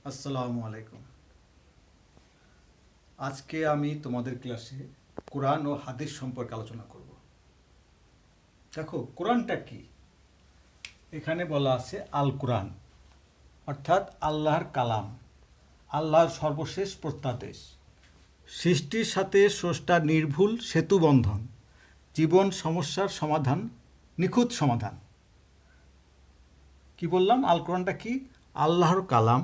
আসসালামু আলাইকুম। আজকে আমি তোমাদের ক্লাসে কোরআন ও হাদিস সম্পর্কে আলোচনা করব। দেখো, কোরআনটা কি? এখানে বলা আছে আল কোরআন, অর্থাৎ আল্লাহর কালাম, আল্লাহর সর্বশেষ প্রত্যাদেশ, সৃষ্টির সাথে স্রষ্টার নির্ভুল সেতুবন্ধন, জীবন সমস্যার সমাধান, নিখুঁত সমাধান। কি বললাম? আল কোরআনটা কি? আল্লাহর কালাম,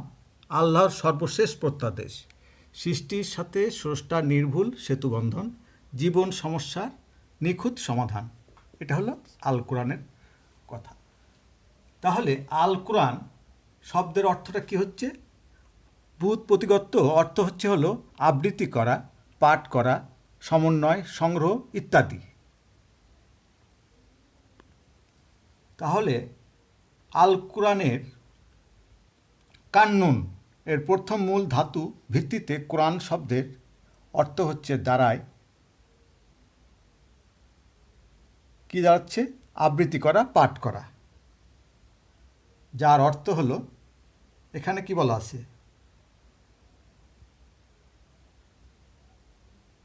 আল্লাহর সর্বশেষ প্রত্যাদেশ, সৃষ্টির সাথে স্রষ্টার নির্ভুল সেতুবন্ধন, জীবন সমস্যার নিখুঁত সমাধান। এটা হলো আল কোরআনের কথা। তাহলে আল কোরআন শব্দের অর্থটা কি হচ্ছে? ব্যুৎপত্তিগত অর্থ হলো আবৃত্তি করা, পাঠ করা, সমন্বয়, সংগ্রহ ইত্যাদি। তাহলে আল কোরআনের কান্নুন এর প্রথম মূল ধাতু ভিত্তিতে কোরআন শব্দের অর্থ হচ্ছে দাঁড়ায়, কি দাঁড়াচ্ছে? আবৃত্তি করা, পাঠ করা। যার অর্থ হলো, এখানে কি বলা আছে?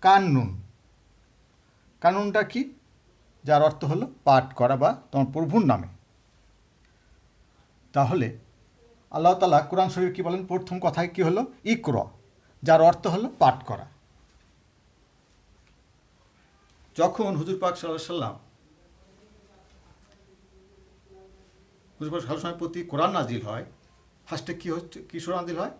কান্নুন। কানুনটা কি? যার অর্থ হলো পাঠ করা বা তোমার প্রভুর নামে। তাহলে আল্লাহ তাআলা কোরআন শরীফ কি বলেন? প্রথম কথায় কি হলো? ইকরা, যার অর্থ হলো পাঠ করা। যখন হুজুর পাক সাল্লাল্লাহু আলাইহি সাল্লাম হুজুর পাক সাল্লাল্লাহু আলাইহি সাল্লামের প্রতি কোরআন নাজিল হয়, ফার্স্টে কি হচ্ছে? কি সূরা নাজিল হয়?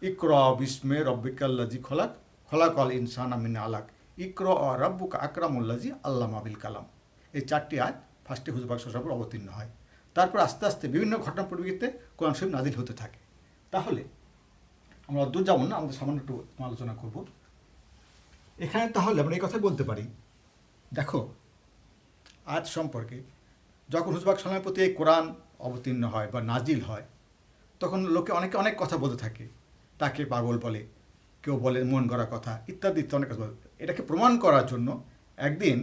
ইকরা বিস্মে রব্বিকাল্লাযী খলাক, খলাকাল ইনসানা মিন আলাক, ইকরা রাব্বুকা আকরামুল্লাযী আল্লামা বিল কালাম। এই চারটি আয়াত ফার্স্টে হুজুর পাক সাল্লাল্লাহু আলাইহি সাল্লামের অবতীর্ণ হয়। তারপর আস্তে আস্তে বিভিন্ন ঘটনা পরিপ্রেক্ষিতে কোরআন শরীফ নাজিল হতে থাকে। তাহলে আমরা দূর যাব না, আমাদের সামান্য একটু আলোচনা করব এখানে। তাহলে আমরা এই কথাই বলতে পারি, দেখো, আজ সম্পর্কে যখন হুজুর পাক সাল্লামের প্রতি এই কোরআন অবতীর্ণ হয় বা নাজিল হয়, তখন লোকে অনেকে অনেক কথা বলতে থাকে। তাকে পাগল বলে, কেউ বলে মন গড়া কথা, ইত্যাদি ইত্যাদি অনেক কথা বলে। এটাকে প্রমাণ করার জন্য একদিন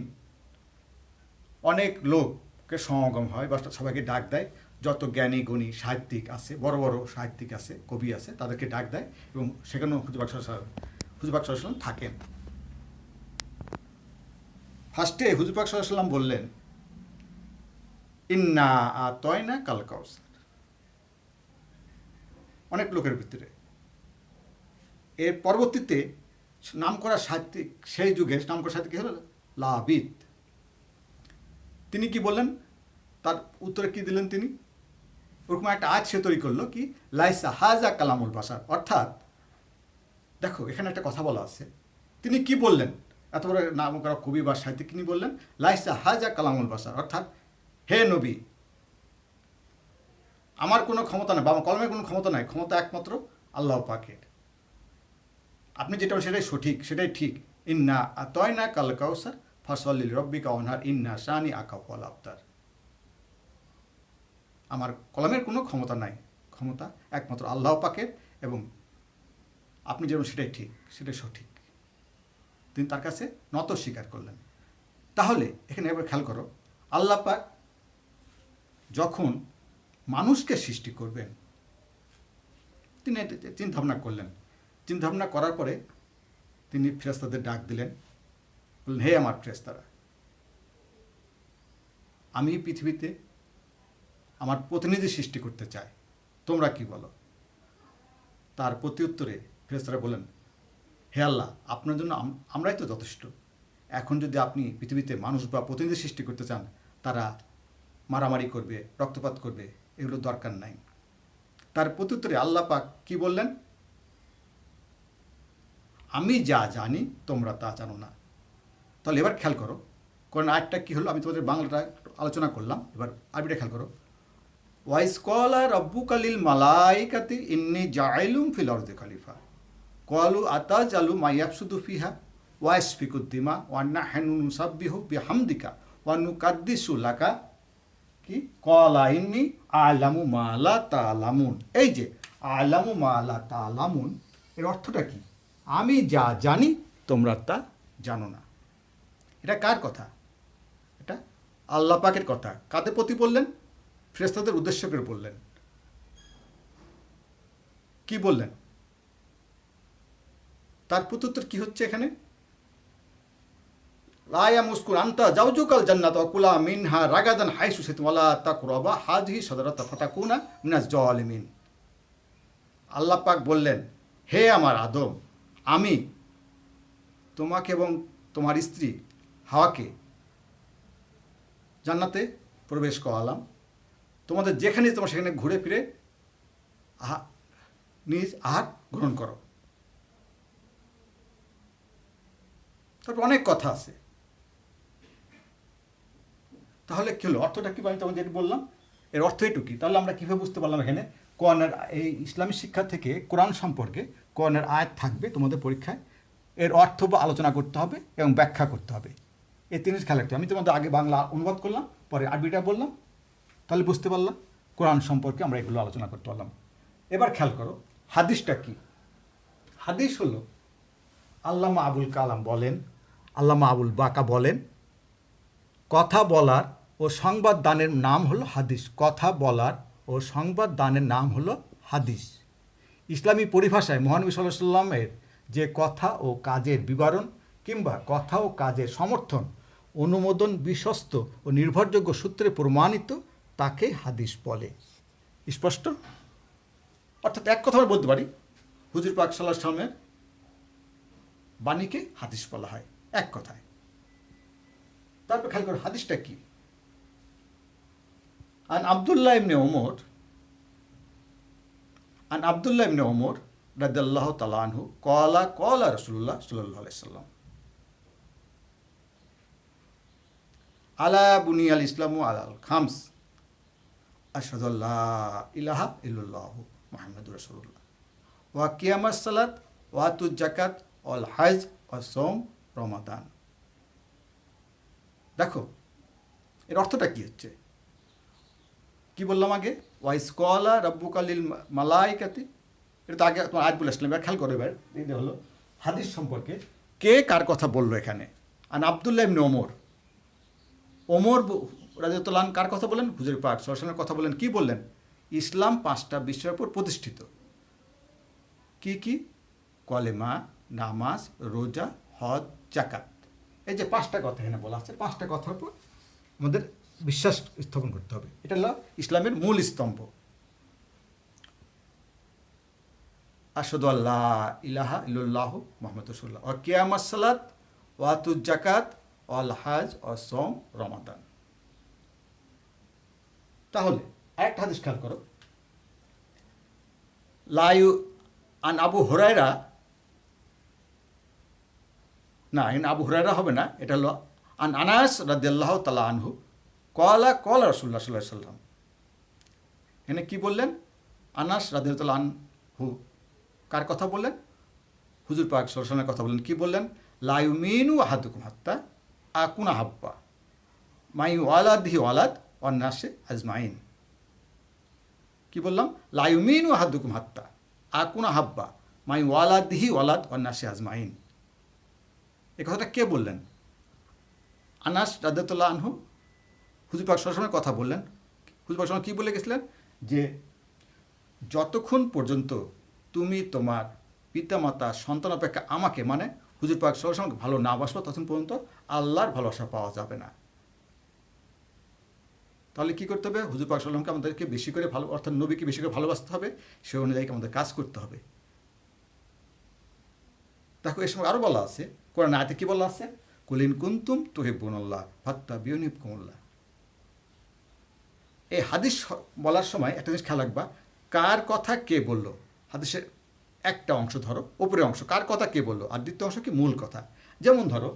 অনেক লোককে সমাগম হয় বা সবাইকে ডাক দেয়। যত জ্ঞানী গুণী সাহিত্যিক আছে, বড় বড় সাহিত্যিক আছে, কবি আছে, তাদেরকে ডাক দেয় এবং সেখানেও হুজুর পাক সাল্লাল্লাহু আলাইহি সাল্লাম থাকেন। ফার্স্টে হুজুর পাক সাল্লাল্লাহু আলাইহি সাল্লাম বললেন, ইন্না আতয়না কাল কাউসার, অনেক লোকের ভিতরে। এর পরবর্তীতে নামকরা সাহিত্যিক, সেই যুগে নামকরা সাহিত্যিক হল লাবিদ। তিনি কি বললেন? তার উত্তরে কি দিলেন তিনি? ওরকম একটা আয়াত সে তৈরি করলো, কি? লাইসা হাজা কালামুল বাসার। অর্থাৎ দেখো, এখানে একটা কথা বলা আছে। তিনি কি বললেন? এত বড় নামকরা কবি বা সাহিত্যিক তিনি বললেন, লাইসা হাজা কালামুল বাসার। অর্থাৎ, হে নবী, আমার কোনো ক্ষমতা নেই বা আমার কলমের কোনো ক্ষমতা নাই, ক্ষমতা একমাত্র আল্লাহ পাকের। আপনি যেটা সেটাই সঠিক, সেটাই ঠিক। ইন্না আতয়না কাল কাউসার ফাসল্লি রব্বিকা ওয়ানহার ইন্না শানি আকা ওয়াল আবতার। আমার কলমের কোনো ক্ষমতা নাই, ক্ষমতা একমাত্র আল্লাহ পাকের, এবং আপনি যেমন সেটাই ঠিক, সেটাই সঠিক। তিনি তার কাছে নত স্বীকার করলেন। তাহলে এখানে এবার খেয়াল করো, আল্লাহ পাক যখন মানুষকে সৃষ্টি করবেন, তিনি চিন্তা ভাবনা করলেন। চিন্তা ভাবনা করার পরে তিনি ফেরেশতাদের ডাক দিলেন, বললেন, হে আমার ফেরেশতারা, আমি পৃথিবীতে আমার প্রতিনিধি সৃষ্টি করতে চাই, তোমরা কি বলো? তার প্রতি উত্তরে ফেরেশতারা বলেন, হে আল্লাহ, আপনার জন্য আমরাই তো যথেষ্ট। এখন যদি আপনি পৃথিবীতে মানুষ বা প্রতিনিধি সৃষ্টি করতে চান, তারা মারামারি করবে, রক্তপাত করবে, এগুলো দরকার নাই। তার প্রত্যুত্তরে আল্লাহ পাক কি বললেন? আমি যা জানি তোমরা তা জানো না। তাহলে এবার খেয়াল করো, কোরআন আয়াতটা কী হলো? আমি তোমাদের বাংলাটা আলোচনা করলাম, এবার আরবিটা খেয়াল করো। ওয়াইস কলা রব্বুকা লিল মালাইকাতি ইন্নী জাইলুম ফিল আরদি খলিফা ক্বালু আতাজালু মা ইয়াফসুদু ফিহা ওয়া ইয়াসফিকুদ দিমা ওয়া নাহনু নুসাব্বিহু বিহামদিকা ওয়া নুকাদ্দিসু লাকা, কি? ক্বালা ইন্নী আ'লামু মা লা তা'লামুন। এই যে আ'লামু মা লা তা'লামুন, এর অর্থটা কি? আমি যা জানি তোমরা তা জানো না। এটা কার কথা? এটা আল্লাহ পাকের কথা। কাদের প্রতি বললেন? ফেরেশতাদের উদ্দেশ্য করে বললেন। কি বললেন? তার প্রত্যুত্তর কি হচ্ছে এখানে? লা ইয়ামুসকুন আনতা জাওজুকাল জান্নাত ওয়া কুলা মিনহা রাগাদান হাইসু শিতুম ওয়া লা তাকরাবা হাযিহি শাজারাতা ফাতাকুনা মিনাজ জালিমিন। আল্লাহ পাক বললেন, হে আমার আদম, আমি তোমাকে এবং তোমার স্ত্রী হাওয়াকে জান্নাতে প্রবেশ করালাম, তোমাদের যেখানে তোমার সেখানে ঘুরে ফিরে নিজ আহার গ্রহণ করো। তারপর অনেক কথা আছে। তাহলে কী হলো? অর্থটা কী? আমি তোমাকে যেটা বললাম এর অর্থ এটুকুই। তাহলে আমরা কীভাবে বুঝতে পারলাম এখানে কোরআনের এই ইসলামী শিক্ষা থেকে কোরআন সম্পর্কে কোরআনের আয়াত থাকবে তোমাদের পরীক্ষায়, এর অর্থ বা আলোচনা করতে হবে এবং ব্যাখ্যা করতে হবে। এই তিন খেয়াল রাখতে হবে। আমি তোমাদের আগে বাংলা অনুবাদ করলাম, পরে আরবিটা বললাম, তাহলে বুঝতে পারলাম কোরআন সম্পর্কে আমরা এগুলো আলোচনা করতে পারলাম। এবার খেয়াল করো হাদিসটা কি। হাদিস হলো, আল্লামা আবুল কালাম বলেন, আল্লামা আবুল বাকা বলেন, কথা বলার ও সংবাদ দানের নাম হলো হাদিস। কথা বলার ও সংবাদ দানের নাম হলো হাদিস। ইসলামী পরিভাষায় মহানবী সাল্লাল্লাহু আলাইহি ওয়াসাল্লামের যে কথা ও কাজের বিবরণ কিংবা কথা ও কাজের সমর্থন, অনুমোদন বিশ্বস্ত ও নির্ভরযোগ্য সূত্রে প্রমাণিত তাকে হাদিস বলে। স্পষ্ট? অর্থাৎ এক কথা বলতে পারি, হুজুর পাক সাল্লাল্লাহু আলাইহি ওয়াসাল্লামের বাণীকে হাদিস বলা হয়, এক কথায়। তারপর খেয়াল করো হাদিসটা কি। আন আব্দুল্লাহ ইবনে ওমর রাদিয়াল্লাহু তাআলা আনহু ক্বালা রাসূলুল্লাহ সাল্লাল্লাহু আলাইহি ওয়াসাল্লাম আলা বুনিয়াল ইসলামু আলাল খামস আশহাদু আল্লা ইলাহা ইল্লাল্লাহু মুহাম্মাদুর রাসূলুল্লাহ ওয়া কিয়ামাস সালাত ওয়া আতুজ যাকাত ওয়াল হজ ওয়া সাওম রমাদান। দেখো এর অর্থটা কি হচ্ছে। কি বললাম আগে? ওয়াইস ক্বালা রাব্বুকা লিল মালাইকাতি, এটা তো আগে তোমার আয়াত বলে আসলাম। এবার খেয়াল করো, এবার এটা হলো হাদিস সম্পর্কে কে কার কথা বললো এখানে। আন আব্দুল্লাহ ইবনে ওমর রাদিয়াল্লাহু আনহু কার কথা বলেন? হুজুর পাক সাল্লাল্লাহু আলাইহি ওয়াসাল্লামের কথা বলেন। কি বললেন? ইসলাম 5টা বিষয়ের উপর প্রতিষ্ঠিত। কি কি? কলেমা, নামাজ, রোজা, হজ, যাকাত। এই যে 5টা কথা এখানে বলা আছে, 5টা কথার উপর আমাদের বিশ্বাস স্থাপন করতে হবে। এটা হলো ইসলামের মূল স্তম্ভ। আশহাদু আল্লা ইলাহা ইল্লাল্লাহু মুহাম্মাদুর রাসূলুল্লাহ ওয়া কিয়ামাস সালাত ওয়া আতুজ যাকাত ওয়াল হজ ওয়া সাওম রমাদান। তাহলে আরেকটা হাদিস খেয়াল করো। লায়ু আন আবু হুরায়রা, না এখানে আবু হুরায়রা হবে না, এটা হলো আন আনাস রাদিয়াল্লাহু তাআলা আনহু ক্বালা রাসূলুল্লাহ সাল্লাল্লাহু আলাইহি ওয়াসাল্লাম। এখানে কি বললেন? আনাস রাদিয়াল্লাহু তাআলা আনহু কার কথা বললেন? হুজুর পাক সাল্লাল্লাহু আলাইহি ওয়াসাল্লামের কথা বললেন। কি বললেন? লা ইউমিনু আহাদুকুম হাত্তা আকুনা হাব্বা মাই ওয়ালাদিহি ওয়ালাদ ওয়ান নাসি আজমাইন। কি বললাম? লা ইউমিনু আহাদুকুম হাত্তা আকুনা হাব্বা মাই ওয়ালাদিহি ওয়ালাদ ওয়ান নাসি আজমাইন। এই কথাটা কে বললেন? আনাস রাদিয়াল্লাহু আনহু হুজুর পাক সাল্লাল্লাহু আলাইহি ওয়াসাল্লামের কথা বললেন। হুজুর পাক সাল্লাল্লাহু আলাইহি ওয়াসাল্লাম কি বলে গেছিলেন? যে যতক্ষণ পর্যন্ত তুমি তোমার পিতামাতা সন্তান অপেক্ষা আমাকে, মানে হুজুর পাক সাল্লাল্লাহু আলাইহি ওয়াসাল্লামকে ভালো না বাসবো, ততক্ষণ পর্যন্ত আল্লাহর ভালোবাসা পাওয়া যাবে না। তাহলে কী করতে হবে? হুজুর পাক সাল্লাল্লাহু আলাইহি ওয়াসাল্লামকে আমাদেরকে বেশি করে ভালো, অর্থাৎ নবীকে বেশি করে ভালোবাসতে হবে, সে অনুযায়ী আমাদের কাজ করতে হবে। দেখো এর সময় আরও বলা আছে, কোরআন আয়াতে কী বলা আছে? কুলিন কুনতুম তুহিব্বুনাল্লাহ ফাত্তাবিউনি ইউহিব্বুকুমুল্লাহ। এই হাদিস বলার সময় একটা জিনিস খেয়াল রাখবা, কার কথা কে বলল। হাদিসের একটা অংশ ধরো, উপরের অংশ কার কথা কে বললো, আর দ্বিতীয় অংশ কি মূল কথা। যেমন ধরো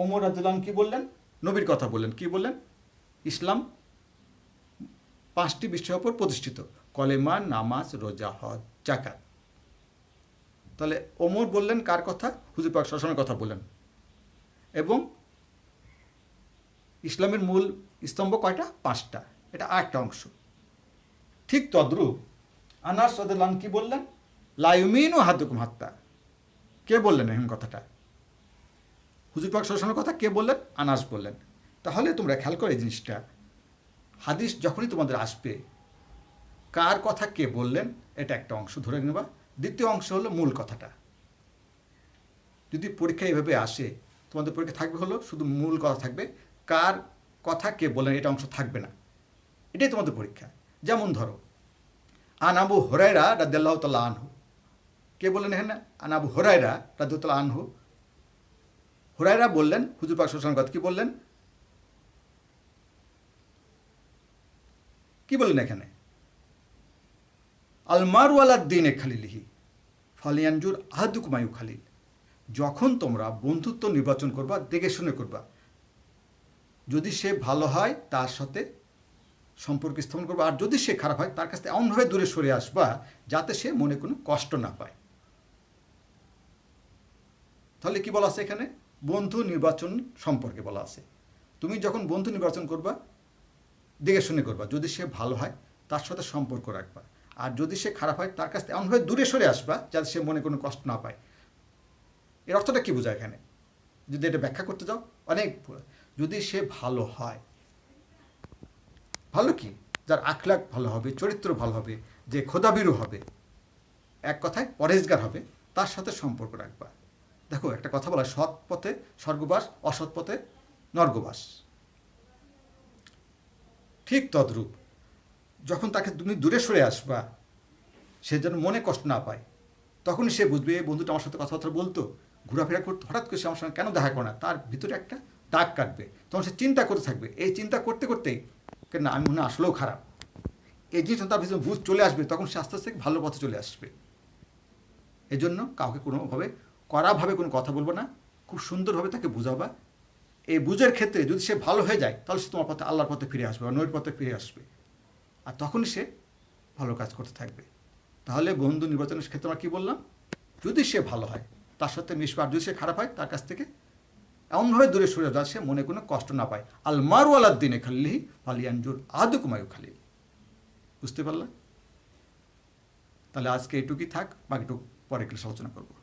ওমর রাদিয়াল্লাহু আনহু কি বললেন? নবীর কথা বললেন। কি বললেন? ইসলাম 5টি বিষয়ের উপর প্রতিষ্ঠিত, কলেমা, নামাজ, রোজা, হজ, যাকাত। তাহলে ওমর বললেন কার কথা? হুজুর পাক সাল্লাল্লাহু আলাইহি ওয়াসাল্লামের কথা বললেন। এবং ইসলামের মূল স্তম্ভ কয়টা? 5টা। এটা আরেকটা অংশ। ঠিক তদ্রূপ আনাস রাদিয়াল্লাহু আনহু কি বললেন? লা ইউমিনু আহাদুকুম হাত্তা। কে বললেন এমন কথাটা? হুজুর পাক সাল্লাল্লাহু আলাইহি ওয়াসাল্লামের কথা কে বললেন? আনাস বললেন। তাহলে তোমরা খেয়াল করো এই জিনিসটা, হাদিস যখনই তোমাদের আসবে, কার কথা কে বললেন এটা একটা অংশ ধরে নেবা, দ্বিতীয় অংশ হলো মূল কথাটা। যদি পরীক্ষা এভাবে আসে, তোমাদের পরীক্ষা থাকবে হলো শুধু মূল কথা থাকবে, কার কথা কে বলেন এটা অংশ থাকবে না, এটাই তোমাদের পরীক্ষা। যেমন ধরো, আন আবু হুরায়রা রাদিয়াল্লাহু তাআলা আনহু, কে বললেন এখানে? আন আবু হুরায়রা রাদিয়াল্লাহু তাআলা আনহু। হুরায়রা বললেন হুজুর পাক সাল্লাল্লাহু আলাইহি ওয়াসাল্লাম কথা কি বললেন? কি বললেন এখানে? আল মারু আলা দ্বীনি খালিলিহি ফালিয়ানজুর আহাদুকুম আইয়ু খালিল। যখন তোমরা বন্ধুত্ব নির্বাচন করবা, দেখে শুনে করবা। যদি সে ভালো হয় তার সাথে সম্পর্ক স্থাপন করবা, আর যদি সে খারাপ হয় তার কাছ থেকে এমনভাবে দূরে সরে আসবা যাতে সে মনে কোনো কষ্ট না পায়। তাহলে কি বলা আছে এখানে? বন্ধু নির্বাচন সম্পর্কে বলা আছে। তুমি যখন বন্ধু নির্বাচন করবা, দেখে শুনে করবা। যদি সে ভালো হয় তার সাথে সম্পর্ক রাখবা, আর যদি সে খারাপ হয় তার কাছ থেকে এমনভাবে দূরে সরে আসবা যাতে সে মনে কোনো কষ্ট না পায়। এর অর্থটা কী বোঝায় এখানে? যদি এটা ব্যাখ্যা করতে যাও অনেক। যদি সে ভালো হয়, ভালো কি? যার আখলাক ভালো হবে, চরিত্র ভালো হবে, যে খোদাবিরু হবে, এক কথায় পরেজগার হবে, তার সাথে সম্পর্ক রাখবা। দেখো একটা কথা বলা, সৎ পথে স্বর্গবাস, অসৎ পথে নর্গবাস। ঠিক তদ্রূপ যখন তাকে তুমি দূরে সরে আসবা, সে যেন মনে কষ্ট না পায়, তখনই সে বুঝবে এই বন্ধুটা আমার সাথে কথাবার্তা বলতো, ঘোরাফেরা করতো, হঠাৎ করে সে আমার সঙ্গে কেন দেখা করে না, তার ভিতরে একটা দাগ কাটবে। তখন সে চিন্তা করতে থাকবে। এই চিন্তা করতে করতেই কেন আমি মনে আসলেও খারাপ, এই জিনিসটা তার ভিতরে বুঝ চলে আসবে, তখন সে আস্তে আস্তে ভালো পথে চলে আসবে। এই জন্য কাউকে কোনোভাবে কড়াভাবে কোনো কথা বলবো না, খুব সুন্দরভাবে তাকে বুঝাবা। এই বুঝার ক্ষেত্রে যদি সে ভালো হয়ে যায় তাহলে সে তোমার পথে, আল্লাহর পথে ফিরে আসবে বা নৈর পথে ফিরে আসবে, আর তখনই সে ভালো কাজ করতে থাকবে। তাহলে বন্ধু নির্বাচনের ক্ষেত্রে আমরা কী বললাম? যদি সে ভালো হয় তার সাথে মিশবে, আর যদি সে খারাপ হয় তার কাছ থেকে এমনভাবে দূরে সরে যাচ্ছে সে মনে কোনো কষ্ট না পায়। আল মারু আলা দ্বীনি খালিলিহি ফালিয়ানজুর আহাদুকুম আইয়ু খালিল। বুঝতে পারলাম? তাহলে আজকে এটুকুই থাক, বাকিটুকু পরে ক্লাসে আলোচনা করবো।